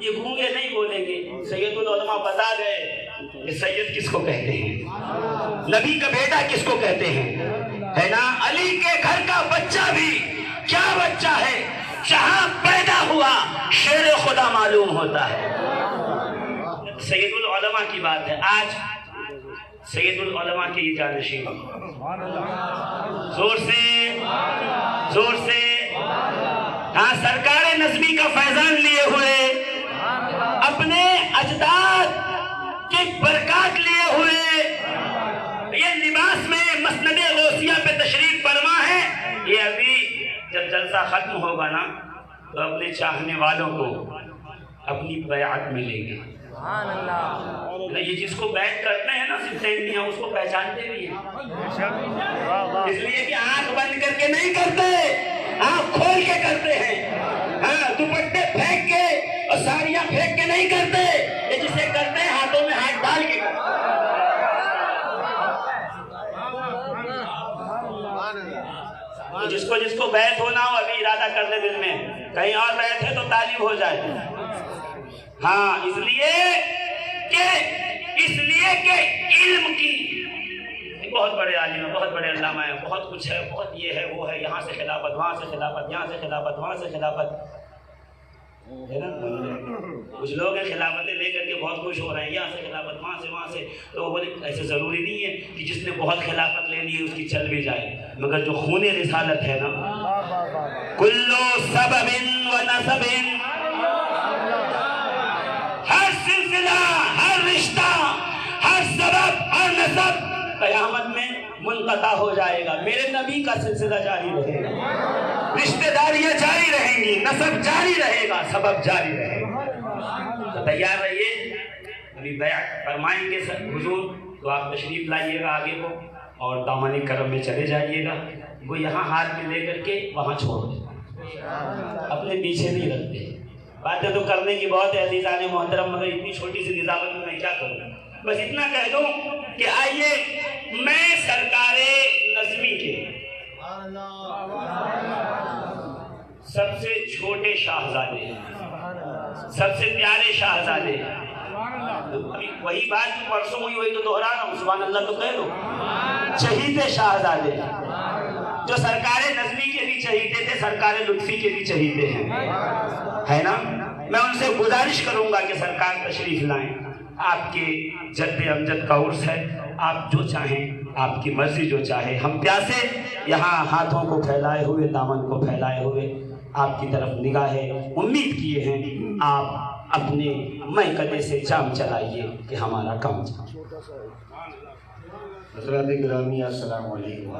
یہ گونگے نہیں بولیں گے. سید العلماء بتا گئے کہ سید کس کو کہتے ہیں, نبی کا بیٹا کس کو کہتے ہیں, ہے نا. علی کے گھر کا بچہ بھی کیا بچہ ہے, جہاں پیدا ہوا شیر خدا معلوم ہوتا ہے. سید العلماء کی بات ہے. آج سید العلماء کے یہ جانشین زور سے ہاں سرکار نظمی کا فیضان لیے ہوئے, اپنے اجداد کی برکات لیے ہوئے, یہ لباس میں مسند غوثیہ پہ تشریف فرما ہے. یہ ابھی جب جلسہ ختم ہوگا نا تو اپنے چاہنے والوں کو اپنی بیعت ملے گی. یہ جس کو بیعت کرتے ہیں نا صرف میاں اس کو پہچانتے بھی ہیں, اس لیے کہ آنکھ بند کر کے نہیں کرتے, آنکھ کھول کے کرتے ہیں. ہاں دوپٹے پھینک کے اور ساڑیاں پھینک کے نہیں کرتے, یہ جسے کرتے ہیں ہاتھوں میں ہاتھ ڈال کے کرتے ہیں. جس کو بیعت ہونا ہو ابھی ارادہ کر دے دل میں, کہیں اور بیعت ہے تو طالب ہو جائے. ہاں اس لیے کہ علم کی بہت بڑے عالم ہیں, بہت بڑے علامہ ہیں, بہت کچھ ہے, بہت یہ ہے وہ ہے, یہاں سے خلافت, وہاں سے خلافت, یہاں سے خلافت, وہاں سے خلافت, ہے نا. کچھ لوگ ہیں خلافتیں لے کر کے بہت خوش ہو رہے ہیں, یہاں سے خلافت, وہاں سے. تو وہ بولے ایسے ضروری نہیں ہے کہ جس نے بہت خلافت لینی ہے اس کی چل بھی جائے, مگر جو خون رسالت ہے نا, کلو سبب و نسب, ہر سلسلہ, ہر رشتہ, ہر سبب, ہر نسب قیامت میں منقطع ہو جائے گا. میرے نبی کا سلسلہ جاری رہے گا, رشتہ داریاں جاری رہیں گی, نسب جاری رہے گا, سبب جاری رہے گا. تو تیار رہیے, ابھی بیعت فرمائیں گے سر حضور, تو آپ تشریف لائیے گا آگے کو اور دامن کرم میں چلے جائیے گا. وہ یہاں ہاتھ میں لے کر کے وہاں چھوڑ دیں, اپنے پیچھے نہیں رکھتے. باتیں تو کرنے کی بہت ہے عزیزان محترم, مگر اتنی چھوٹی سی نظامت میں میں کیا کروں. بس اتنا کہہ دوں کہ آئیے میں سرکار نظمی کے سب سے چھوٹے شاہزادے, سب سے پیارے شاہزادے, ابھی وہی بات جو پرسوں ہوئی وہی تو دوہرا رہا ہوں, سبحان اللہ تو کہہ دو. چہیتے شاہزادے جو سرکار نظمی کے بھی چہیتے تھے, سرکار لطفی کے بھی چہیتے ہیں, ہے نا. میں ان سے گزارش کروں گا کہ سرکار تشریف لائیں. آپ کے جد امجد کا عرس ہے, آپ جو چاہیں, آپ کی مرضی جو چاہے. ہم پیاسے یہاں ہاتھوں کو پھیلائے ہوئے, دامن کو پھیلائے ہوئے آپ کی طرف نگاہیں امید کیے ہیں. آپ اپنے میکدے سے جام چلائیے کہ ہمارا کام چلے. حضرات گرامی السلام علیکم.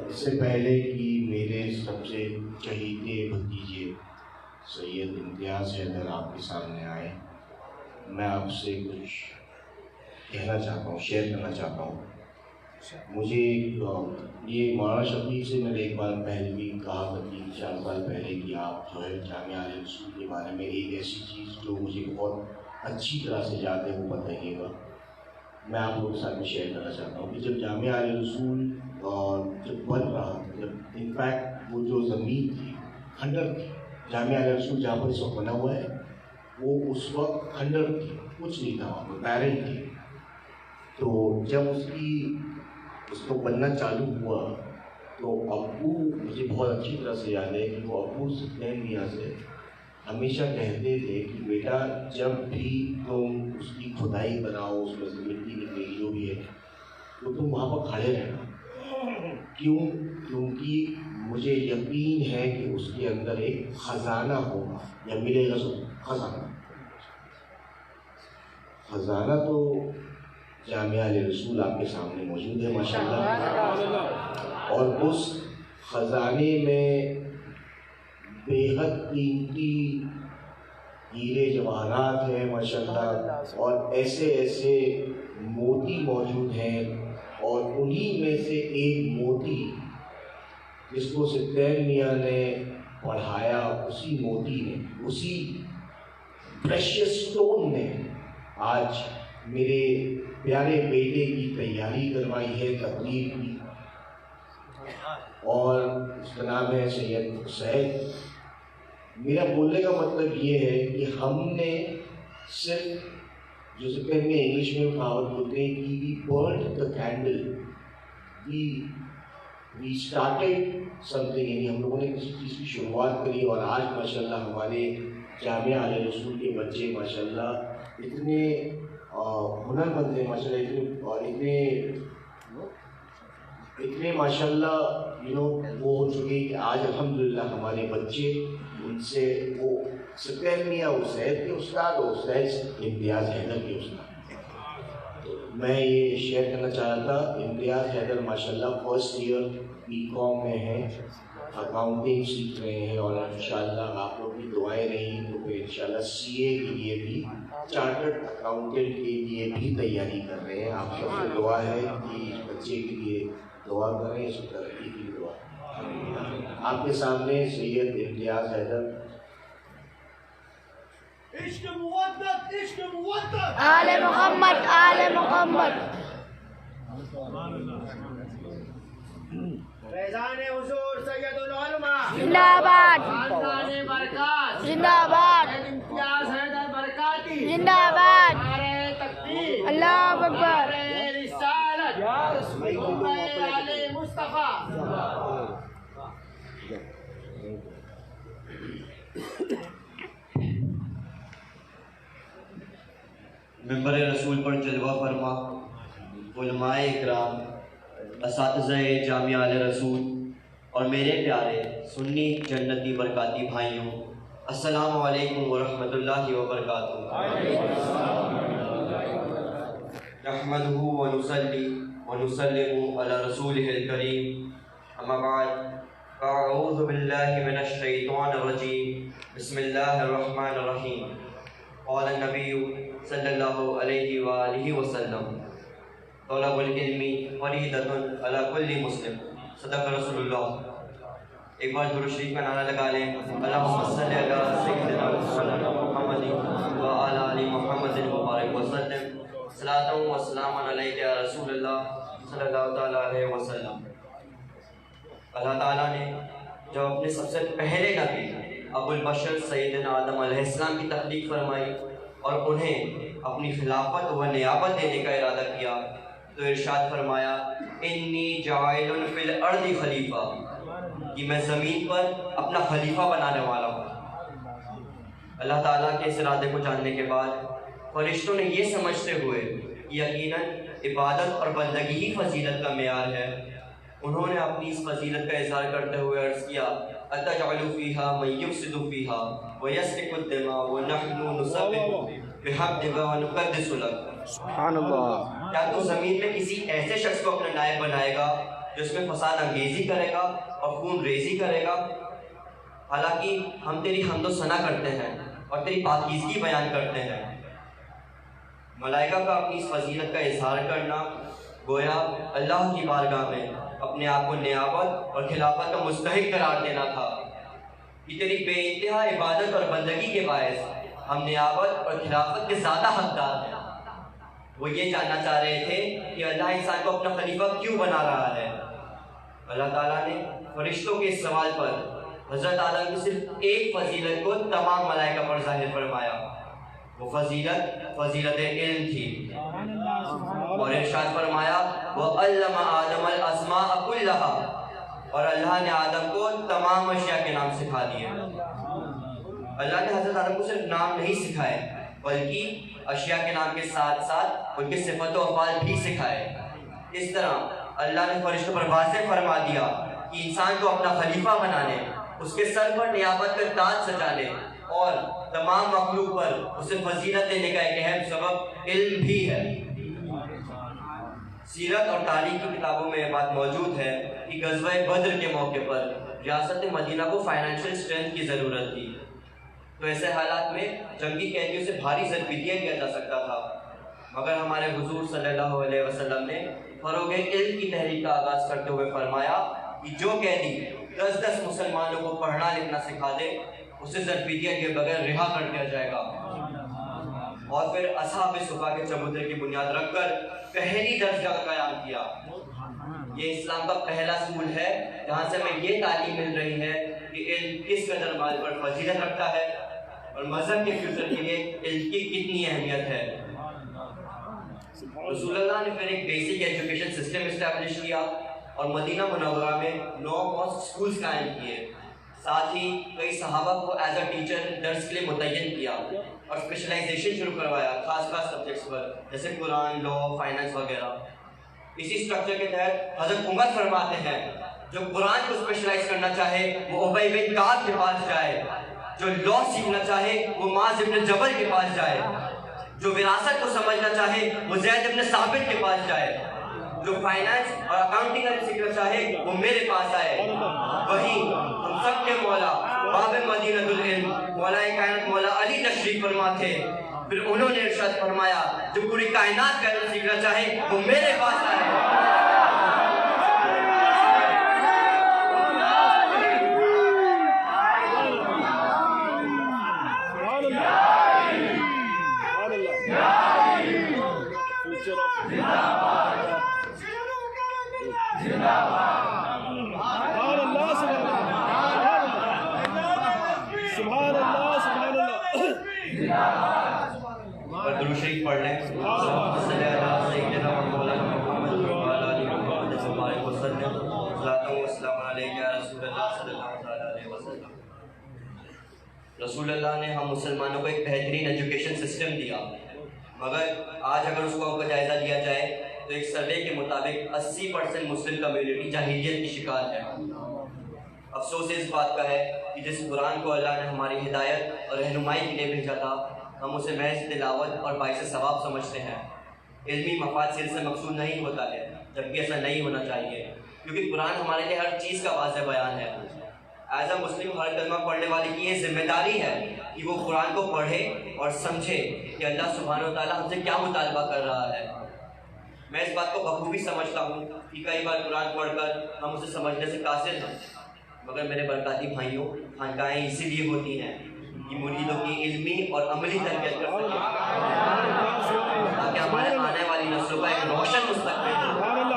اس سے پہلے کہ میرے سب سے چہیتے بھتیجے سید امتیاز حیدر آپ کے سامنے آئے, میں آپ سے کچھ کہنا چاہتا ہوں, شیئر کرنا چاہتا ہوں. مجھے یہ مولانا شفیع سے میں نے ایک بار پہلے بھی کہا تھا 4 سال پہلے کہ آپ جو ہے جامعہ علیہ رسول کے بارے میں ایک ایسی چیز جو مجھے بہت اچھی طرح سے یاد ہے وہ بتائیے گا. میں آپ لوگوں کے ساتھ میں شیئر کرنا چاہتا ہوں کہ جب جامعہ علیہ رسول جب بن رہا تھا, جب انفیکٹ وہ جو زمین تھی کھنڈر تھی, جامعہ علیہ رسول جہاں پر اس وقت بنا ہوا ہے وہ اس وقت کھنڈر تھی, کچھ نہیں تھا, وہ پیرن تھی. تو جب اس کو بننا چالو ہوا تو ابو, مجھے بہت اچھی طرح سے یاد ہے کہ وہ ابو سفین میاں سے ہمیشہ کہتے تھے کہ بیٹا جب بھی تم اس کی کھدائی بناؤ, اس میں سے مٹی نکلے جو بھی ہے, تو تم وہاں پر کھڑے رہنا. کیوں؟ کیونکہ مجھے یقین ہے کہ اس کے اندر ایک خزانہ ہوگا, یا ملے گا. خزانہ تو جامعہ علیہ رسول آپ کے سامنے موجود ہے ماشاءاللہ, اور اس خزانے میں بے حد قیمتی ہیرے جواہرات ہیں ماشاءاللہ, اور ایسے ایسے موتی موجود ہیں, اور انہی میں سے ایک موتی جس کو سفین میاں نے پڑھایا, اسی موتی نے, اسی پریشیس سٹون نے آج میرے پیارے بیٹے کی تیاری کروائی ہے تقریر کی, اور اس کا نام ہے سید حسین. میرا بولنے کا مطلب یہ ہے کہ ہم نے صرف جو کہ میں انگلش میں کہاوت بولتے ہیں کہ we burned the candle, we started something, یعنی ہم لوگوں نے کسی چیز کی شروعات کری، اور آج ماشاء اللہ ہمارے جامعہ علیہ رسول کے بچے ماشاء اللہ اتنے ہنر مند ہیں ماشاء اللہ، اتنے ماشاء اللہ وہ ہو چکے کہ آج الحمدللہ ہمارے بچے ان سے وہ سپیرمیا اسید کے استاد اور اسید امتیاز حیدر کے استاد. تو میں یہ شیئر کرنا چاہ رہا تھا. امتیاز حیدر ماشاء اللہ فرسٹ ایئر BCom میں ہیں، اکاؤنٹنگ سیکھ رہے ہیں، اور انشاءاللہ آپ لوگ کی دعائیں رہیں تو پھر انشاءاللہ CA کے لیے بھی، چارٹرڈ اکاؤنٹنٹ کے لیے بھی تیاری کر رہے ہیں. آپ سب سے دعا ہے کہ بچے کے لیے دعا کریں، اس کی ترقی کی دعا. آپ کے سامنے سید امتیاز حیدر. عشق مودت، عشق مودت، آل محمد، آل محمد. فیضان حضور سید العلماء زندہ باد، خاندان برکات زندہ باد، امتیاز حیدر برکاتی زندہ باد. نعرہ تکبیر، اللہ اکبر. نعرہ رسالت، نعرہ علی مصطفیٰ. ممبر رسول پر جلوہ فرما علماء اکرام، اساتذہ جامعہ علیہ رسول اور میرے پیارے سنی جنتی برکاتی بھائیوں، السلام علیکم ورحمۃ اللہ وبرکاتہ. نحمدہ ونصلی ونسلم علی رسولہ الکریم، اما بعد فاعوذ باللہ من الشیطان الرجیم، بسم اللہ الرحمن الرحیم. قال النبی صلی اللہ علیہ وآلہ وسلم، طلب العلم فریضۃ علی کل مسلم. صدق رسول اللہ. ایک بار درود شریف کا نعرہ لگا لیں. اللہم صلی علی سیدنا محمد وعلی آل محمد وبارک وسلم. صلاۃ و سلام علیک یا رسول اللہ صلی اللہ تعالیٰ علیہ وسلم. اللہ تعالیٰ نے جب اپنے سب سے پہلے نبی ابو البشر سیدنا آدم علیہ السلام کی تخلیق فرمائی اور انہیں اپنی خلافت و نیابت دینے کا ارادہ کیا تو ارشاد فرمایا، انی جاعل فی الارض خلیفہ، کہ میں زمین پر اپنا خلیفہ بنانے والا ہوں. اللہ تعالیٰ کے اس ارادے کو جاننے کے بعد فرشتوں نے یہ سمجھتے ہوئے کہ یقیناً عبادت اور بندگی ہی فضیلت کا معیار ہے، انہوں نے اپنی اس فضیلت کا اظہار کرتے ہوئے عرض کیا، اتجعل فیہا من یفسد فیہا ویسفک الدماء ونحن نسبح بحمدک ونقدس لک. سبحان اللہ. کیا تو زمین میں کسی ایسے شخص کو اپنا نائب بنائے گا جو اس میں فساد انگیزی کرے گا اور خون ریزی کرے گا؟ حالانکہ ہم تیری حمد و ثنا کرتے ہیں اور تیری پاکیزگی بیان کرتے ہیں. ملائکہ کا اپنی اس فضیلت کا اظہار کرنا گویا اللہ کی بارگاہ میں اپنے آپ کو نیابت اور خلافت کا مستحق قرار دینا تھا کہ تیری بے انتہا عبادت اور بندگی کے باعث ہم نیابت اور خلافت کے زیادہ حقدار ہیں. وہ یہ جاننا چاہ رہے تھے کہ اللہ انسان کو اپنا خلیفہ کیوں بنا رہا ہے. اللہ تعالیٰ نے فرشتوں کے اس سوال پر حضرت آدم کی صرف ایک فضیلت کو تمام ملائکہ پر ظاہر فرمایا. وہ فضیلت علم تھی اور ارشاد فرمایا، وَعَلَّمَ آدَمَ الْأَسْمَاءَ كُلَّهَا، اور اللہ نے آدم کو تمام اشیاء کے نام سکھا دیے. اللہ نے حضرت آدم کو صرف نام نہیں سکھائے بلکہ اشیاء کے نام کے ساتھ ساتھ ان کے صفت و افعال بھی سکھائے. اس طرح اللہ نے فرشتوں پر واضح فرما دیا کہ انسان کو اپنا خلیفہ بنانے، اس کے سر پر نیابت کا تاج سجانے اور تمام مخلوق پر اسے فضیلت دینے کا ایک اہم سبب علم بھی ہے. سیرت اور تاریخ کی کتابوں میں یہ بات موجود ہے کہ غزوہ بدر کے موقع پر ریاست مدینہ کو فائنینشیل اسٹرینتھ کی ضرورت تھی، تو ایسے حالات میں جنگی قیدیوں سے بھاری ضربیدیاں کیا جا سکتا تھا، مگر ہمارے حضور صلی اللہ علیہ وسلم نے فروغ علم کی تحریک کا آغاز کرتے ہوئے فرمایا کہ جو قیدی 10 مسلمانوں کو پڑھنا لکھنا سکھا دے اسے ضربیدیاں کے بغیر رہا کر دیا جائے گا. اور پھر اصحاب صفا کے چبوترے کی بنیاد رکھ کر پہلی درسگاہ کا قیام کیا. یہ اسلام کا پہلا اسکول ہے جہاں سے ہمیں یہ تعلیم مل رہی ہے کہ کہ علم کس قدر مال پر فضیلت رکھتا ہے اور مذہب کے فیوچر کے لیے علم کی کتنی اہمیت ہے۔ رسول اللہ نے پھر ایک بیسک ایجوکیشن سسٹم اسٹیبلش کیا اور مدینہ منورہ میں 9 کاسٹ سکولز قائم کیے، ساتھ ہی کئی صحابہ کو ایز اے ٹیچر درس کے لیے متعین کیا اور اسپیشلائزیشن شروع کروایا خاص سبجیکٹس پر جیسے قرآن، لا، فائنانس وغیرہ۔ اسی اسٹرکچر کے تحت حضرت عمر فرماتے ہیں جو قرآن کو اسپیشلائز کرنا چاہے وہ ابی بن کعب کے پاس جائے، جو لا سیکھنا چاہے وہ معاذ بن جبل کے پاس جائے، جو وراثت کو سمجھنا چاہے وہ زید بن ثابت کے پاس جائے، جو فائنانس اور اکاؤنٹنگ سیکھنا چاہے وہ میرے پاس آئے۔ وہی ہم سب کے مولا باب مدینہ العلم مولا کائنات مولا علی تشریف فرما تھے، پھر انہوں نے ارشاد فرمایا جو پوری کائنات کا علم سیکھنا چاہے وہ میرے پاس آئے۔ اور درود شریف پڑھ لیں۔ رسول اللہ نے ہم مسلمانوں کو ایک بہترین ایجوکیشن سسٹم دیا، مگر آج اگر اس کو جائزہ لیا جائے تو ایک سروے کے مطابق 80% مسلم کمیونٹی جاہلیت کی شکار ہے۔ افسوس اس بات کا ہے کہ جس قرآن کو اللہ نے ہماری ہدایت اور رہنمائی کے لیے بھیجا تھا ہم اسے محض تلاوت اور باعث ثواب سمجھتے ہیں، علمی مفاد سے اسے مقصود نہیں ہوتا ہے، جبکہ ایسا نہیں ہونا چاہیے کیونکہ قرآن ہمارے لیے ہر چیز کا واضح بیان ہے۔ ایز اے مسلم ہر کلمہ پڑھنے والے کی یہ ذمہ داری ہے کہ وہ قرآن کو پڑھے اور سمجھے کہ اللہ سبحانہ و تعالیٰ ہم سے کیا مطالبہ کر رہا ہے۔ میں اس بات کو بخوبی سمجھتا ہوں کہ کئی بار قرآن پڑھ کر ہم اسے سمجھنے سے قاصر ہیں، مگر میرے برکاتی بھائیوں خانقاہیں اسی لیے ہوتی ہیں کہ مریدوں کی علمی اور عملی تربیت کر سکیں تاکہ ہمارے آنے والی نسلوں کا ایک روشن مستقبل ہو۔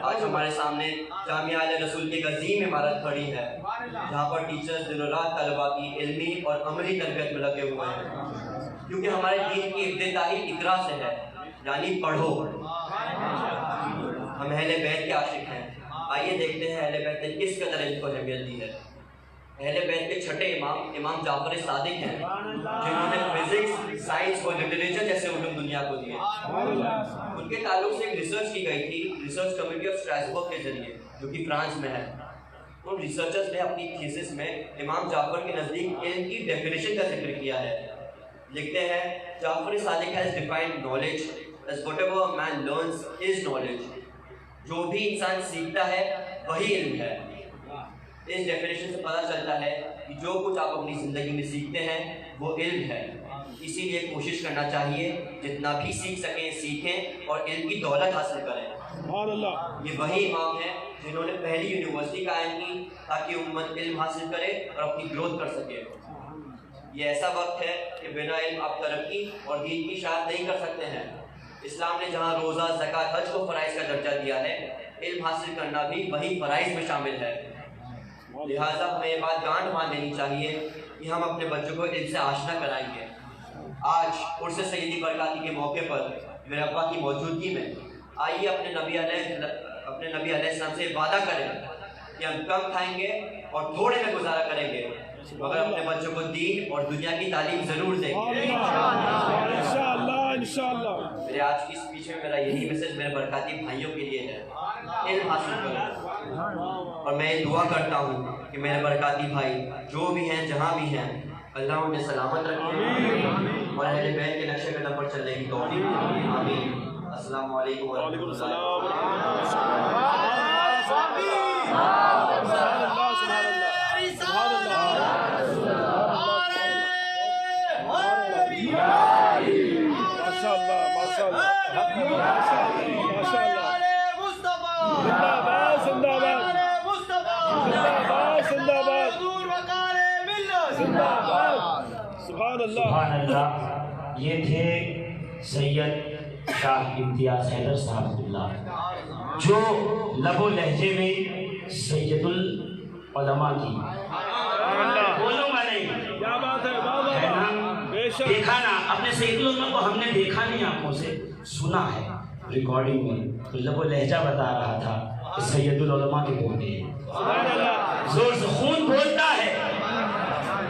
آج ہمارے سامنے جامعہ اہل رسول کی ایک عظیم عمارت کھڑی ہے جہاں پر ٹیچرز دن رات طلباء کی علمی اور عملی تربیت میں لگے ہوئے ہیں، کیونکہ ہمارے دین کی ابتدائی اقرا سے ہے، یعنی پڑھو۔ ہم اہل بیت کے عاشق ہیں، آئیے دیکھتے ہیں اہل بیت نے کس قدر علم کو اہمیت دی ہے۔ اہل بیت کے چھٹے امام امام جعفر صادق ہیں جنہوں نے فزکس، سائنس اور لٹریچر جیسے علوم دنیا کو دیے۔ ان کے تعلق سے ایک ریسرچ کی گئی تھی ریسرچ کمیٹی آف اسٹراسبرگ کے ذریعے جو کہ فرانس میں ہے۔ ان ریسرچرز نے اپنی تھیسس میں امام جعفر کے نزدیک علم کی ڈیفینیشن کا ذکر کیا ہے۔ لکھتے ہیں جعفر صادق has defined knowledge as whatever a man learns is knowledge۔ جو بھی انسان سیکھتا ہے وہی علم ہے۔ اس ڈیفینیشن سے پتہ چلتا ہے کہ جو کچھ آپ اپنی زندگی میں سیکھتے ہیں وہ علم ہے، اسی لیے کوشش کرنا چاہیے جتنا بھی سیکھ سکیں سیکھیں اور علم کی دولت حاصل کریں۔ یہ وہی امام ہیں جنہوں نے پہلی یونیورسٹی قائم کی تاکہ امت علم حاصل کرے اور اپنی گروتھ کر سکے۔ یہ ایسا وقت ہے کہ بنا علم آپ ترقی اور دین کی اشاعت نہیں کر سکتے ہیں۔ اسلام نے جہاں روزہ، زکوٰۃ، حج کو فرائض کا درجہ دیا ہے، علم حاصل کرنا بھی وہی فرائض میں شامل ہے۔ لہٰذا ہمیں یہ بات گانٹ مان لینی چاہیے کہ ہم اپنے بچوں کو علم سے آشنا کرائیں گے۔ آج عرس سیدی برکاتی کے موقع پر میرے ابا کی موجودگی میں آئیے اپنے نبی علیہ السلام سے وعدہ کریں کہ ہم کم کھائیں گے اور تھوڑے میں گزارا کریں گے، مگر اپنے بچوں کو دین اور دنیا کی تعلیم ضرور دیں گے انشاءاللہ۔ میرے آج کی اسپیچ میں میرا یہی میسج میرے برکاتی بھائیوں کے لیے ہے، علم حاصل کرو۔ اور میں یہ دعا کرتا ہوں کہ میرے برکاتی بھائی جو بھی ہیں جہاں بھی ہیں اللہ انہیں سلامت رکھے اور اہل بیت کے نقشے قدم پر چلنے کی توفیق دے۔ آمین۔ السلام علیکم ورحمۃ سبحان اللہ۔ یہ تھے سید شاہ امتیاز حیدر صاحب اللہ جو لب و لہجے میں سید علماء کی بولوں گا نہیں ہے نا. دیکھا نا اپنے سید العلماء کو ہم نے دیکھا نہیں آنکھوں سے, سنا ہے ریکارڈنگ میں. تو جب وہ لہجہ بتا رہا تھا کہ سید العلماء کے بولتے ہیں, زور سے خون بولتا ہے,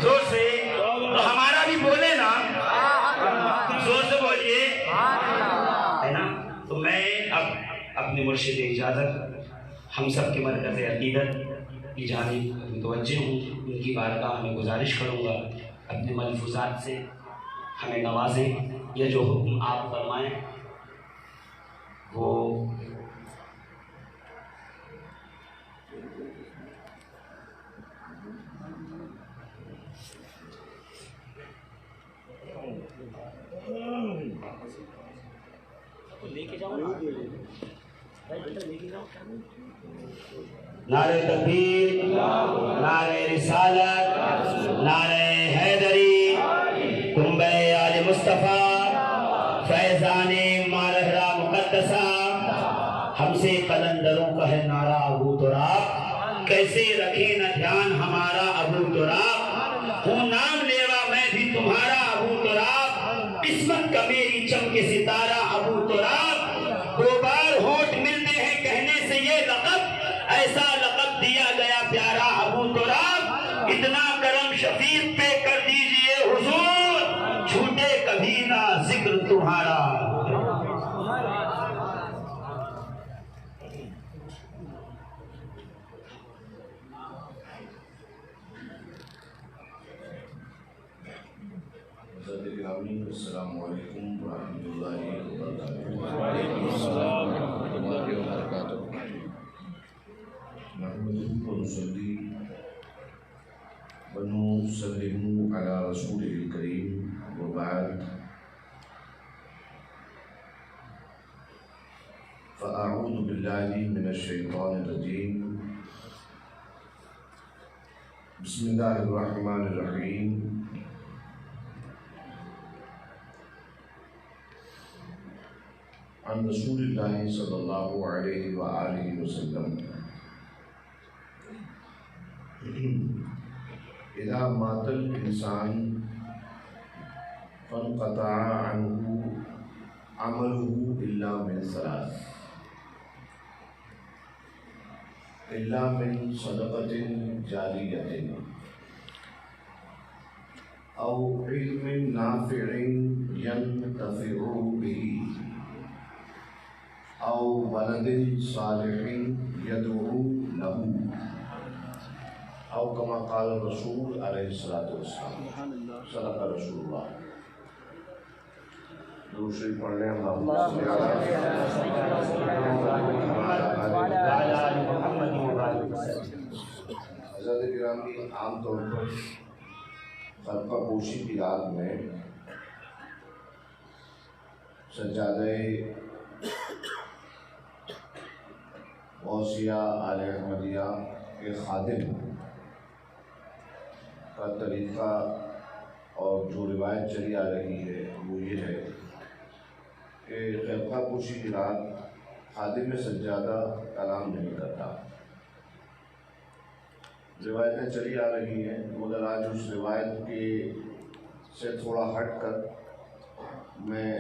زور سے. تو ہمارا بھی بولے نا, زور سے بولیے ہے نا. تو میں اب اپنے مرشد اجازت ہم سب کے مرکز عقیدت کی جانب متوجہ ہوں. ان کی بارگاہ میں گزارش کروں گا اپنے ملفوظات سے ہمیں نوازیں, یا جو حکم آپ فرمائیں وہ نعرہ تکبیر, نعرہ رسالت, نعرہ حیدری, کنبہ آل مصطفیٰ, فیضان مالہرہ مقدسہ. ہم سے قلندروں کا ہے نعرہ ابو تراب, کیسے رکھے نہ دھیان ہمارا ابو تراب. ہوں نام لیوا میں بھی تمہارا ابو تراب, قسمت کا میری چمکے ستارہ ابو تراب. دو بار ہونٹ ملتے ہیں کہنے سے یہ لقب, ایسا لقب دیا گیا پیارا ابو تراب. اتنا کرم شفیق پہ کر دیجئے حضور, چھوٹے کبھی نہ ذکر تمہارا. السلام علیکم ورحمۃ اللہ وبرکاتہ. نحمده ونصلي ونسلم على رسوله الكريم وبعد. فأعوذ بالله من الشيطان الرجيم. بسم الله الرحمن الرحيم. عن رسول اللہ صلی اللہ علیہ وآلہ وسلم اذا مات الانسان فانقطع عنه عمله الا من ثلاث, الا من صدقۃ جاریۃ او علم نافع ينتفع به او ولد صالح يدعو له, او کما قال الرسول علیہ الصلوۃ والسلام. صدق رسول اللہ. درود شریف پڑھ لیں. اللہم صل علی محمد. حضرت گرامی, عام طور پر خرقہ پوشی کی رات میں سجادہ غوثیہ آل احمدیہ کے خادم کا طریقہ اور جو روایت چلی آ رہی ہے وہ یہ ہے کہ خرقہ پوشی کی رات خادم سجادہ کلام نہیں کرتا. روایتیں چلی آ رہی ہیں, مگر آج اس روایت کے سے تھوڑا ہٹ کر میں,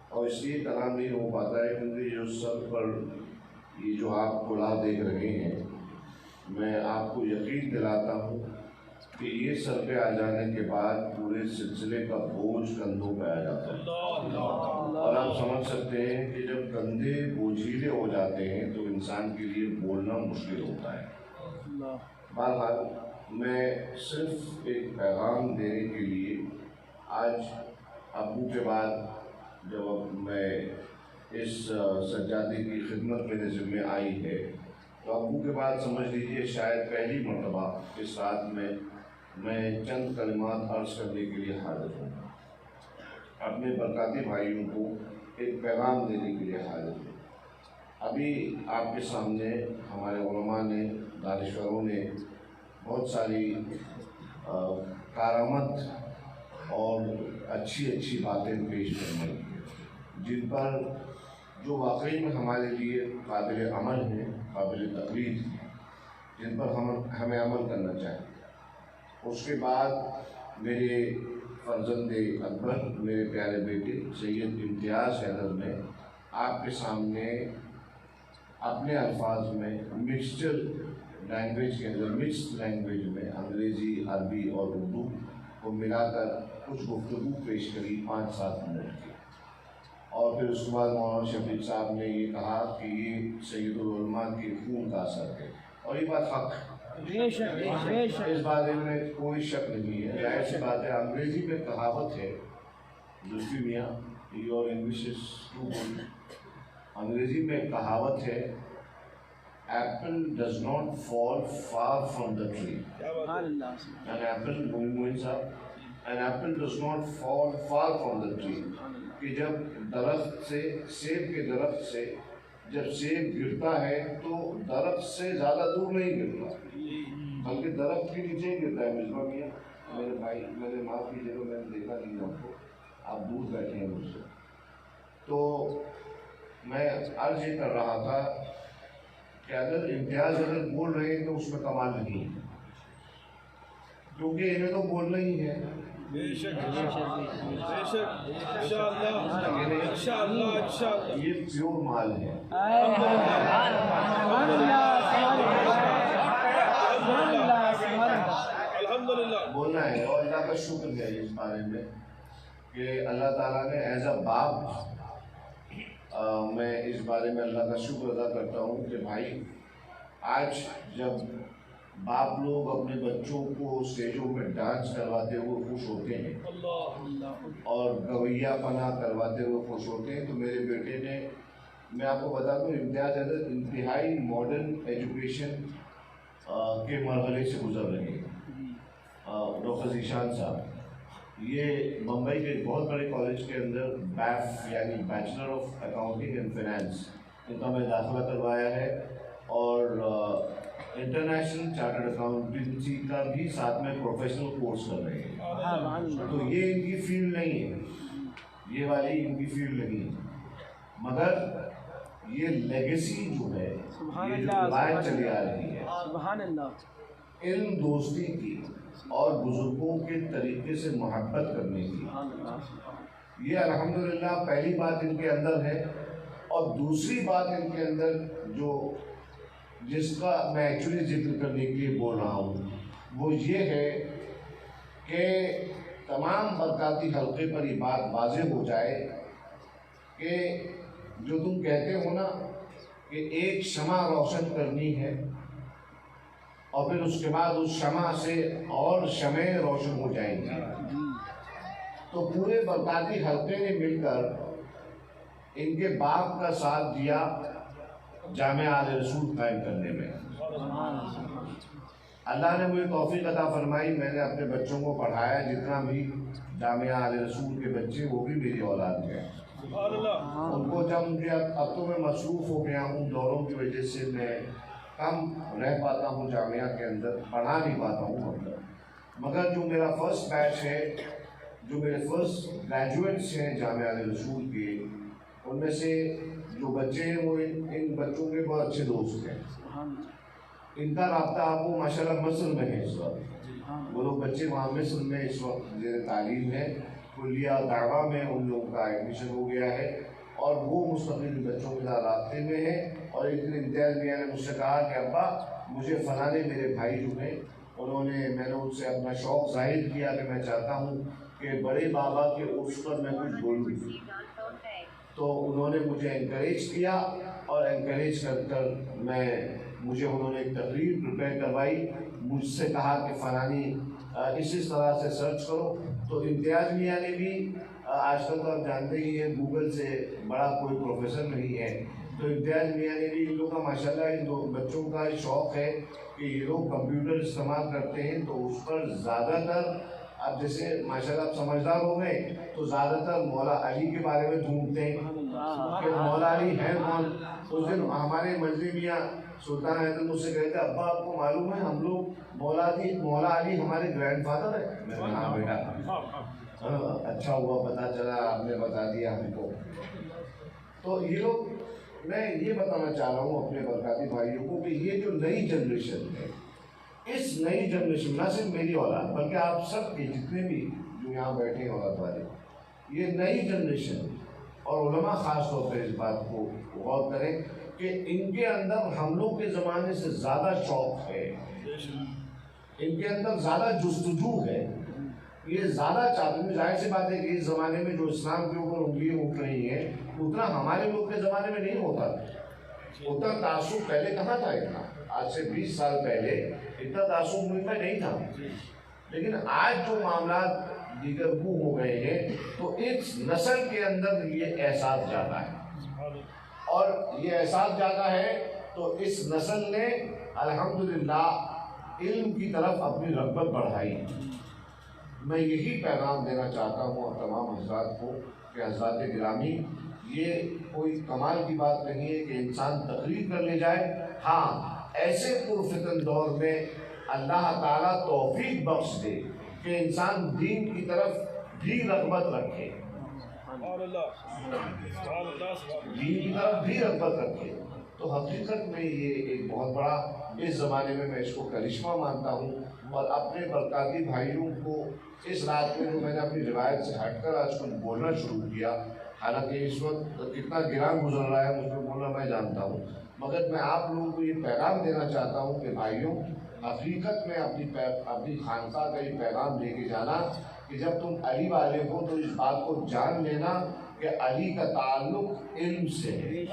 اور اس لیے کلام نہیں ہو پاتا ہے کیونکہ جو سر پر یہ جو آپ کلا دیکھ رہے ہیں, میں آپ کو یقین دلاتا ہوں کہ یہ سر پہ آ جانے کے بعد پورے سلسلے کا بوجھ کندھوں پہ آ جاتا ہے. اور آپ سمجھ سکتے ہیں کہ جب کندھے بوجھیلے ہو جاتے ہیں تو انسان کے لیے بولنا مشکل ہوتا ہے. بہرحال میں صرف ایک پیغام دینے کے لیے آج ابو کے بعد جب میں اس سجادے کی خدمت میرے ذمہ آئی ہے تو ابو کے بعد سمجھ لیجیے شاید پہلی مرتبہ اس رات میں چند کلمات عرض کرنے کے لیے حاضر ہوں. اپنے برکاتی بھائیوں کو ایک پیغام دینے کے لیے حاضر ہوں. ابھی آپ کے سامنے ہمارے علماء نے, دانشوروں نے بہت ساری کارآمد اور اچھی باتیں پیش کرنے جن پر جو واقعی میں ہمارے لیے قابل عمل ہیں, قابل تقلید ہیں. جن پر ہمیں عمل کرنا چاہیے. اس کے بعد میرے فرزند اکبر، میرے پیارے بیٹے سید امتیاز حیدر نے آپ کے سامنے اپنے الفاظ میں مکسچر لینگویج کے اندر، مکسڈ لینگویج میں انگریزی، عربی اور اردو کو ملا کر کچھ گفتگو پیش کری 5-7 منٹ کی. اور پھر اس کے بعد مولانا شفیق صاحب نے یہ کہا کہ یہ سید العلماء کے خون کا اثر ہے، اور یہ بات حق ہے. اس بارے میں کوئی شک نہیں ہے. ظاہر سی بات ہے، انگریزی میں کہاوت ہے، لطفی میاں your English is too good. انگریزی میں کہاوت ہے، apple does not fall far from the tree. An apple, Momin صاحب، an apple does not fall far from the tree. کہ جب درخت سے، سیب کے درخت سے جب سیب گرتا ہے تو درخت سے زیادہ دور نہیں گرتا، بلکہ درخت کے نیچے ہی گرتا ہے. مصباح میاں میرے بھائی، میں نے معاف کیجیے گا، میں نے دیکھا نہیں آپ کو، آپ دور بیٹھے ہیں مجھ سے. تو میں عرض یہ کر رہا تھا کہ اگر امتیاز اگر بول رہے ہیں تو اس میں کمال نہیں ہے، کیونکہ انہیں تو بولنا ہی ہے. بے شک انشاءاللہ یہ پیور مال ہے. بولنا ہے، اور اللہ کا شکر ہے اس بارے میں کہ اللہ تعالیٰ نے ایز اے باپ، میں اس بارے میں اللہ کا شکر ادا کرتا ہوں کہ بھائی آج جب باپ لوگ اپنے بچوں کو اسٹیجوں پہ ڈانس کرواتے ہوئے خوش ہوتے ہیں اور گویا پنا کرواتے ہوئے خوش ہوتے ہیں، تو میرے بیٹے نے، میں آپ کو بتا دوں، امتیاز حیدر انتہائی ماڈرن ایجوکیشن کے مرحلے سے گزر رہے ہیں. ڈاکٹر ذیشان صاحب یہ ممبئی کے ایک بہت بڑے کالج کے اندر بیف یعنی bachelor of accounting and finance, ان کا میں داخلہ کروایا ہے، اور انٹرنیشنل چارٹرڈ اکاؤنٹنسی کا بھی ساتھ میں پروفیشنل کورس کر رہے ہیں. تو یہ ان کی فیلڈ نہیں ہے، یہ والی ان کی فیلڈ نہیں ہے، مگر یہ لیگیسی جو ہے، یہ جو روایت چلی آ رہی ہے علم دوستی کی اور بزرگوں کے طریقے سے محبت کرنے کی، یہ الحمدللہ پہلی بات ان کے اندر ہے. اور دوسری بات ان کے اندر جس کا میں ایکچولی ذکر کرنے کے لیے بول رہا ہوں، وہ یہ ہے کہ تمام برکاتی حلقے پر یہ بات واضح ہو جائے کہ جو تم کہتے ہو نا کہ ایک شمع روشن کرنی ہے اور پھر اس کے بعد اس شمع سے اور شمعیں روشن ہو جائیں گی، تو پورے برکاتی حلقے نے مل کر ان کے باپ کا ساتھ دیا جامعہ آل رسول قائم کرنے میں. اللہ نے مجھے توفیق عطا فرمائی، میں نے اپنے بچوں کو پڑھایا، جتنا بھی جامعہ آل رسول کے بچے وہ بھی میری اولاد ہیں. ان کو جب مجھے اب تو میں مصروف ہو گیا ہوں، دوروں کی وجہ سے میں کم رہ پاتا ہوں جامعہ کے اندر، پڑھا نہیں پاتا ہوں، مگر جو میرا فرسٹ بیچ ہے، جو میرے فرسٹ گریجویٹس ہیں جامعہ آل رسول کے، ان میں سے جو بچے ہیں وہ ان بچوں کے بہت اچھے دوست ہیں. ان کا رابطہ آپ کو ماشاءاللہ مصر میں ہے اس وقت، وہ لوگ بچے وہاں مصر میں اس وقت زیر تعلیم ہے، کلیہ دعویٰ میں ان لوگوں کا ایڈمیشن ہو گیا ہے، اور وہ مستقل بچوں کے ساتھ رابطے میں ہے. اور ایک دن امتیاز میاں نے مجھ سے کہا کہ ابا مجھے فلاں میرے بھائی جو ہیں میں نے ان سے اپنا شوق ظاہر کیا کہ میں چاہتا ہوں کہ بڑے بابا کے عرس پر میں کچھ بولوں. تو انہوں نے مجھے انکریج کیا، اور انکریج کر مجھے انہوں نے ایک تقریر پریپیئر کروائی، مجھ سے کہا کہ فلانی اس طرح سے سرچ کرو. تو امتیاز میاں نے بھی، آج کل تو آپ جانتے ہی ہیں گوگل سے بڑا کوئی پروفیسر نہیں ہے، تو امتیاز میاں نے بھی، ان لوگوں کا ماشاءاللہ ان دو بچوں کا شوق ہے کہ یہ لوگ کمپیوٹر استعمال کرتے ہیں، تو اس پر زیادہ تر، اب جیسے ماشاءاللہ آپ سمجھدار ہو گئے تو زیادہ تر مولا علی کے بارے میں ڈھونڈتے ہیں کہ مولا علی ہیں کون. اس دن ہمارے مجلی میاں سلطان حیدر مجھ سے کہتے ابا آپ کو معلوم ہے ہم لوگ مولا علی ہمارے گرینڈ فادر ہیں. میں نے کہا بیٹا اچھا ہوا پتہ چلا، آپ نے بتا دیا ہم کو. تو یہ لوگ میں یہ بتانا چاہ رہا ہوں اپنے برکاتی بھائیوں کو کہ یہ جو نئی جنریشن ہے، اس نئی جنریشن نہ صرف میری اولاد بلکہ آپ سب کے جتنے بھی جو یہاں بیٹھے ہیں اولاد والے، یہ نئی جنریشن اور علماء خاص طور پہ اس بات کو غور کریں کہ ان کے اندر ہم لوگ کے زمانے سے زیادہ شوق ہے، ان کے اندر زیادہ جستجو ہے، یہ زیادہ چاہتے ہیں۔ ظاہر سی بات ہے کہ اس زمانے میں جو اسلام کے اوپر انگلیاں اٹھ رہی ہیں اتنا ہمارے لوگ کے زمانے میں نہیں ہوتا تھا، اتنا تعصب پہلے کہاں تھا، اتنا آج سے 20 سال پہلے اتنا تعصب ملک میں نہیں تھا، لیکن آج جو معاملات دیگر کو ہو گئے ہیں تو اس نسل کے اندر یہ احساس جاتا ہے، اور یہ احساس جاتا ہے تو اس نسل نے الحمدللہ علم کی طرف اپنی رغبت بڑھائی۔ میں یہی پیغام دینا چاہتا ہوں تمام حضرات کو کہ حضرات گرامی، یہ کوئی کمال کی بات نہیں ہے کہ انسان تقریر کر لے جائے، ہاں ایسے پرفتن دور میں اللہ تعالیٰ توفیق بخش دے کہ انسان دین کی طرف بھی رغبت رکھے، دین کی طرف بھی رغبت رکھے، تو حقیقت میں یہ ایک بہت بڑا اس زمانے میں اس کو کرشمہ مانتا ہوں۔ اور اپنے برکاتی بھائیوں کو اس رات میں جو میں نے اپنی روایت سے ہٹ کر آج کچھ بولنا شروع کیا، حالانکہ اس وقت کتنا گران گزر رہا ہے مجھ کو بولنا میں جانتا ہوں، مگر میں آپ لوگوں کو یہ پیغام دینا چاہتا ہوں کہ بھائیوں، حقیقت میں اپنی خانقاہ کا یہ پیغام لے کے جانا کہ جب تم علی والے ہو تو اس بات کو جان لینا کہ علی کا تعلق علم سے ہے،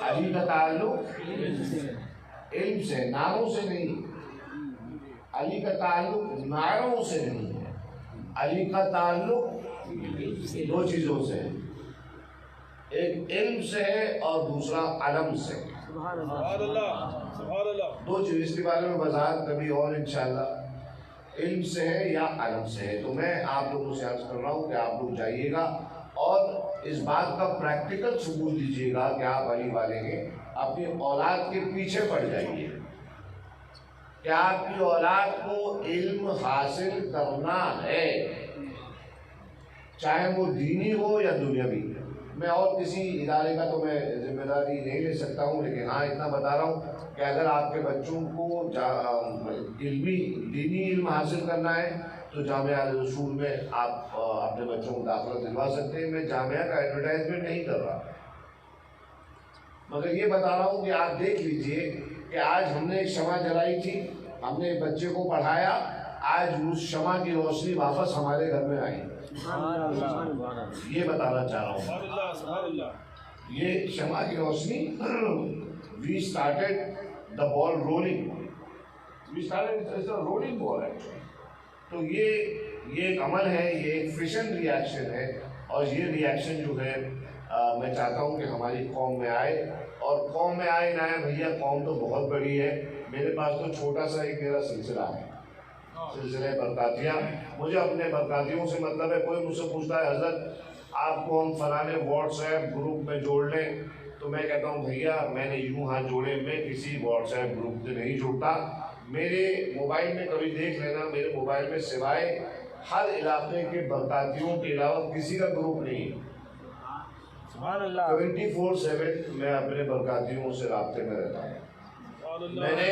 علی کا تعلق علم سے، نعروں سے نہیں، علی کا تعلق نعروں سے نہیں ہے، علی کا تعلق دو چیزوں سے ہے، ایک علم سے ہے اور دوسرا علم سے ہے، دو چیز، اس کے بارے میں وضاحت کبھی اور انشاءاللہ، علم سے ہے یا علم سے ہے۔ تو میں آپ لوگوں سے عرض کر رہا ہوں کہ آپ لوگ جائیے گا اور اس بات کا پریکٹیکل ثبوت دیجیے گا کہ آپ علی والے ہیں، اپنی اولاد کے پیچھے پڑ جائیے کہ آپ کی اولاد کو علم حاصل کرنا ہے، چاہے وہ دینی ہو یا دنیاوی۔ میں اور کسی ادارے کا تو میں ذمہ داری نہیں لے سکتا ہوں، لیکن ہاں اتنا بتا رہا ہوں کہ اگر آپ کے بچوں کو دینی علم حاصل کرنا ہے تو جامعہ رسول میں آپ اپنے بچوں کو داخلہ دلوا سکتے ہیں۔ میں جامعہ کا ایڈورٹائزمنٹ نہیں کر رہا، مگر یہ بتا رہا ہوں کہ آپ دیکھ لیجئے کہ آج ہم نے ایک شمع جلائی تھی، ہم نے بچے کو پڑھایا، آج اس شمع کی روشنی واپس ہمارے گھر میں آئی، یہ بتانا چاہ رہا ہوں۔ یہ شمع کی روشنی we started the ball rolling, we started as a rolling ball actually۔ تو یہ ایک عمل ہے، یہ ایک فیشن ریاکشن ہے، اور یہ ریاکشن جو ہے میں چاہتا ہوں کہ ہماری قوم میں آئے، اور قوم میں آئے نہ آئے بھیا، قوم تو بہت بڑی ہے، میرے پاس تو چھوٹا سا ایک میرا سلسلہ ہے، سلسلہ برکاتیہ۔ مجھے اپنے برکاتیوں سے مطلب ہے، کوئی مجھ سے پوچھتا ہے حضرت آپ کو ہم فلانے واٹس ایپ گروپ میں جوڑ لیں، تو میں کہتا ہوں بھیا میں نے یوں ہاتھ جوڑے، میں کسی واٹس ایپ گروپ سے نہیں جڑتا، میرے موبائل میں کبھی دیکھ لینا، میرے موبائل میں سوائے ہر علاقے کے برکاتیوں کے علاوہ کسی کا گروپ نہیں ہے، 24/7 میں اپنے برکاتیوں سے رابطے میں رہتا ہوں۔ میں نے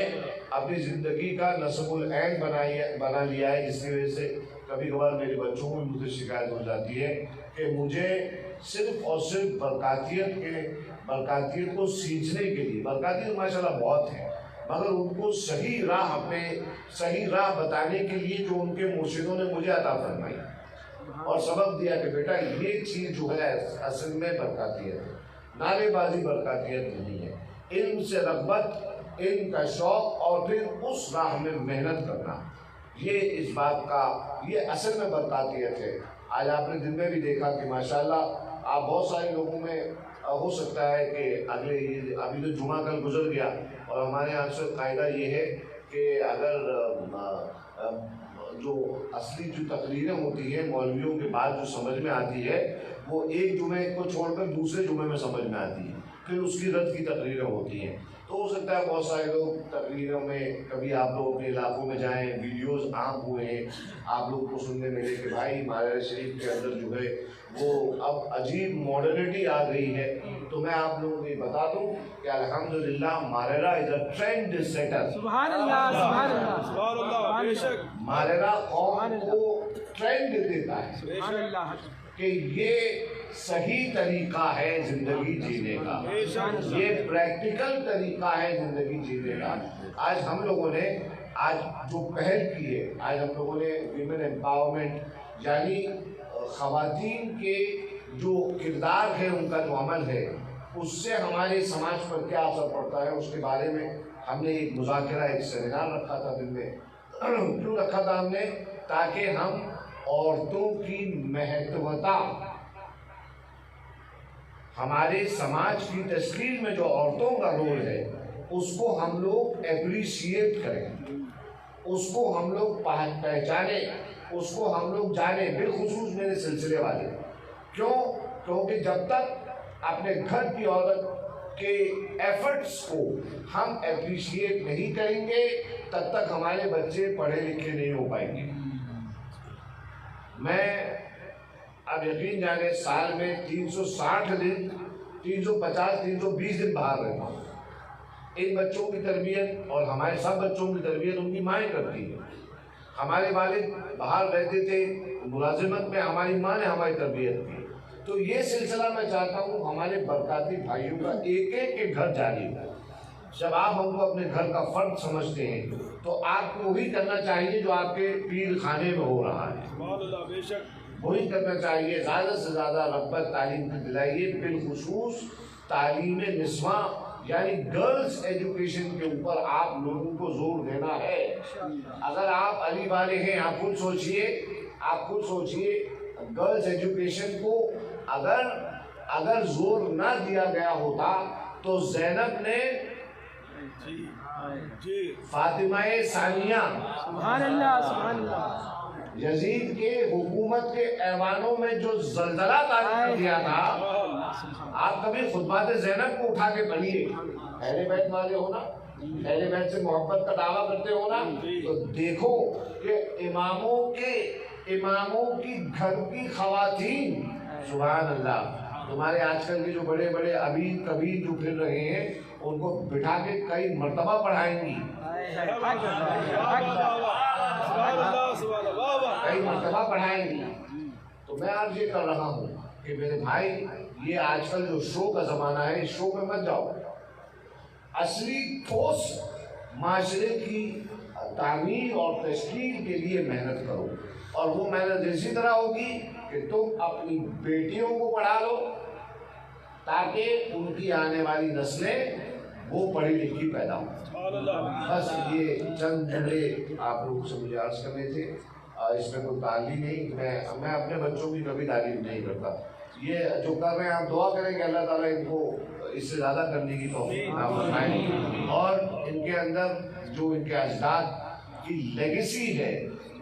اپنی زندگی کا نصب العین بنا لیا ہے، جس کی وجہ سے کبھی کبھار میرے بچوں کو مجھ سے شکایت ہو جاتی ہے کہ مجھے صرف اور صرف برکاتیت کو سینچنے کے لیے، برکاتیت ماشاءاللہ بہت ہے، مگر ان کو صحیح راہ بتانے کے لیے جو ان کے مرشدوں نے مجھے عطا فرمائی اور سبق دیا کہ بیٹا یہ چیز جو ہے اصل میں برکاتیت ہے، نعرے بازی برکاتیت نہیں ہے، علم سے رغبت، علم کا شوق، اور پھر اس راہ میں محنت کرنا، یہ اس بات کا، یہ اصل میں برکاتیت ہے۔ آج آپ نے دن میں بھی دیکھا کہ ماشاءاللہ آپ بہت سارے لوگوں میں ہو سکتا ہے کہ ابھی تو جمعہ کل گزر گیا، اور ہمارے یہاں سے قاعدہ یہ ہے کہ اگر جو اصلی جو تقریریں ہوتی ہیں مولویوں کے بعد جو سمجھ میں آتی ہے وہ ایک جمعے کو چھوڑ کر دوسرے جمعے میں سمجھ میں آتی ہے، پھر اس کی رد کی تقریریں ہوتی ہیں۔ تو ہو سکتا ہے بہت سارے لوگ تقریروں میں کبھی آپ لوگ اپنے علاقوں میں جائیں، ویڈیوز عام ہوئے ہیں، آپ لوگ کو سننے ملے کہ بھائی مالرا شریف کے اندر جو ہے وہ اب عجیب ماڈرنٹی آ گئی ہے. تو میں آپ لوگوں کو یہ بتا دوں کہ الحمدللہ مالرا از اے ٹرینڈ سیٹر. سبحان اللہ بے شک مالرا قوم کو ٹرینڈ دیتا ہے سبحان اللہ کہ یہ صحیح طریقہ ہے زندگی جینے کا، یہ پریکٹیکل طریقہ ہے زندگی جینے کا. آج ہم لوگوں نے جو پہل کی ہے، آج ہم لوگوں نے ویمن امپاورمنٹ یعنی خواتین کے جو کردار ہے، ان کا جو عمل ہے، اس سے ہمارے سماج پر کیا اثر پڑتا ہے، اس کے بارے میں ہم نے ایک مذاکرہ، ایک سیمینار رکھا تھا دن میں. کیوں رکھا تھا ہم نے؟ تاکہ ہم عورتوں کی مہتوتا، ہمارے سماج کی تشکیل میں جو عورتوں کا رول ہے، اس کو ہم لوگ اپریشیٹ کریں، اس کو ہم لوگ پہچانیں، اس کو ہم لوگ جانیں، بالخصوص میرے سلسلے والے. کیونکہ جب تک اپنے گھر کی عورت کے ایفرٹس کو ہم اپریشیٹ نہیں کریں گے، تب تک ہمارے بچے پڑھے لکھے نہیں ہو پائیں گے. میں اب یقین جانے سال میں 360 دن، 350 320 دن باہر رہتا ہوں. ان بچوں کی تربیت اور ہمارے سب بچوں کی تربیت ان کی مائیں کرتی ہیں. ہمارے والد باہر رہتے تھے ملازمت میں، ہماری ماں نے ہماری تربیت کی. تو یہ سلسلہ میں چاہتا ہوں ہمارے برکاتی بھائیوں کا ایک ایک کے گھر جاری ہو. جب آپ ہم کو اپنے گھر کا فرد سمجھتے ہیں تو آپ کو وہی کرنا چاہیے جو آپ کے پیر خانے میں ہو رہا ہے، وہی کرنا چاہیے. زیادہ سے زیادہ رغبت تعلیم کی دلائیے، بالخصوص تعلیم نسواں یعنی گرلز ایجوکیشن کے اوپر آپ لوگوں کو زور دینا ہے. اگر آپ علی والے ہیں، آپ خود سوچئے گرلز ایجوکیشن کو اگر زور نہ دیا گیا ہوتا تو زینب نے فاطمہ ثانیہ سبحان اللہ یزید کے حکومت کے ایوانوں میں جو زلزلہ تعریف کیا تھا، آپ کبھی خطبات زینب کو اٹھا کے پڑھیے. اہل بیت والے ہو نا، اہل بیت سے محبت کا دعویٰ کرتے ہو نا، تو دیکھو کہ اماموں کی گھر کی خواتین، سبحان اللہ، تمہارے آج کل کے جو بڑے بڑے ابھی کبھی جو پھر رہے ہیں، ان کو بٹھا کے کئی مرتبہ پڑھائیں گی، کئی مرتبہ پڑھائیں گی. تو میں آج یہ کر رہا ہوں کہ میرے بھائی، یہ آج کل جو شو کا زمانہ ہے، اس شو میں مت جاؤ. اصلی ٹھوس معاشرے کی تعمیر اور تشکیل کے لیے محنت کرو، اور وہ محنت اسی طرح ہوگی کہ تم اپنی بیٹیوں کو پڑھا لو تاکہ ان کی آنے والی نسلیں وہ پڑھی لکھی پیدا ہوں. بس یہ چند جملے آپ لوگوں سے مجھے عرض کرنے تھے. اس میں کوئی تعلیم نہیں، میں اپنے بچوں کی کبھی تعلیم نہیں کرتا. یہ جو کر رہے ہیں آپ دعا کریں کہ اللہ تعالیٰ ان کو اس سے زیادہ کرنے کی توفیق عطا فرمائے، اور ان کے اندر جو ان کے اجداد کی لیگیسی ہے،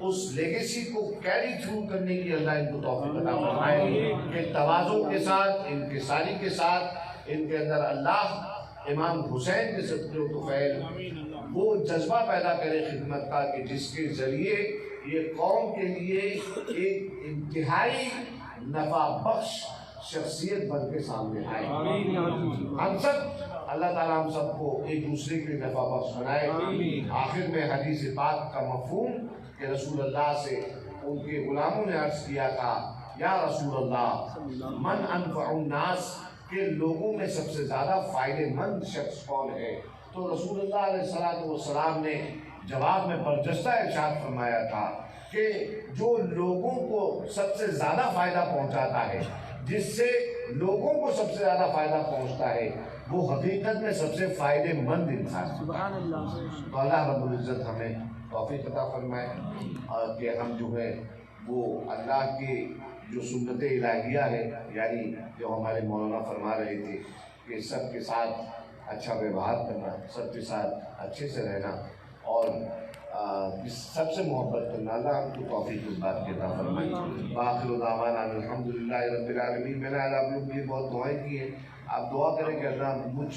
اس لیگیسی کو کیری تھرو کرنے کی اللہ ان کو توفیق عطا فرمائے کہ تواضع کے ساتھ، انکساری کے ساتھ ان کے اندر اللہ امام حسین کے صدقے و طفیل وہ جذبہ پیدا کرے خدمت کا کہ جس کے ذریعے یہ قوم کے لیے ایک انتہائی نفع بخش شخصیت بن کے سامنے آئے. ہم سب اللہ تعالیٰ ہم سب کو ایک دوسرے کے لیے نفع بخش بنائے. آخر میں حدیث پاک کا مفہوم کہ رسول اللہ سے ان کے غلاموں نے عرض کیا تھا، یا رسول اللہ من انفع الناس، کہ لوگوں میں سب سے زیادہ فائدے مند شخص کون ہے؟ تو رسول اللہ علیہ السلام نے جواب میں برجستہ ارشاد فرمایا تھا کہ جو لوگوں کو سب سے زیادہ فائدہ پہنچاتا ہے، جس سے لوگوں کو سب سے زیادہ فائدہ پہنچتا ہے، وہ حقیقت میں سب سے فائدے مند انسان ہے. تو اللہ رب العزت ہمیں توفیق عطا فرمائے اور کہ ہم جو ہے وہ اللہ کے جو سنت الہیہ ہے، یعنی جو ہمارے مولانا فرما رہے تھے کہ سب کے ساتھ اچھا ویوہار کرنا، سب کے ساتھ اچھے سے رہنا اور سب سے محبت کرنا، اللہ ہم کو توفیق اس بات کی عطا فرمائے. آخر دعوانا الحمدللہ رب العالمین. میں نے آج آپ لوگ کے لیے بہت دعائیں کی ہیں، آپ دعا کریں کہ اللہ مجھ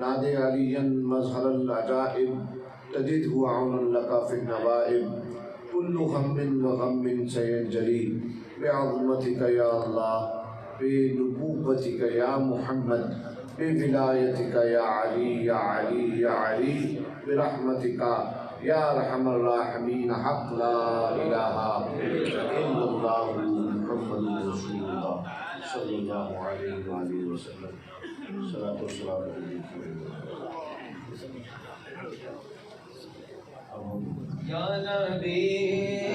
نادي عليا مظهر العجائب تجده عونا لك في النوائب كل هم وغم سينجلي بعظمتك يا الله بنبوتك يا محمد بولايتك يا علي يا علي يا علي برحمتك يا ارحم الراحمين حق لا اله الا الله محمد رسول الله صلى الله عليه وآله وسلم صلاة والسلام عليك یا نبی